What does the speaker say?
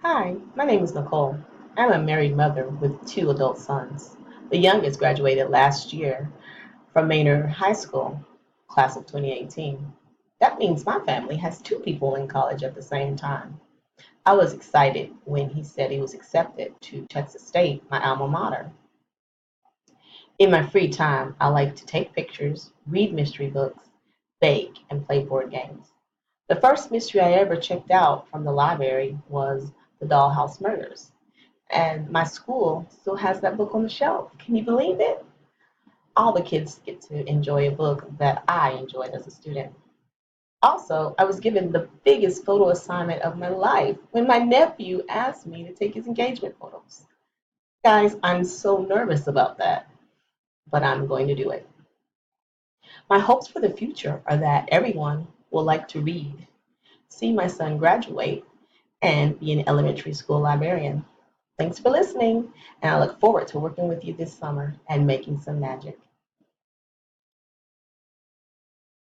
Hi, my name is Nicole. I'm a married mother with two adult sons. The youngest graduated last year from Maynard High School, class of 2018. That means my family has two people in college at the same time. I was excited when he said he was accepted to Texas State, my alma mater. In my free time, I like to take pictures, read mystery books, bake, and play board games. The first mystery I ever checked out from the library was The Dollhouse Murders. And my school still has that book on the shelf. Can you believe it? All the kids get to enjoy a book that I enjoyed as a student. Also, I was given the biggest photo assignment of my life when my nephew asked me to take his engagement photos. Guys, I'm so nervous about that, but I'm going to do it. My hopes for the future are that everyone will like to read, see my son graduate, and be an elementary school librarian. Thanks for listening, and I look forward to working with you this summer and making some magic.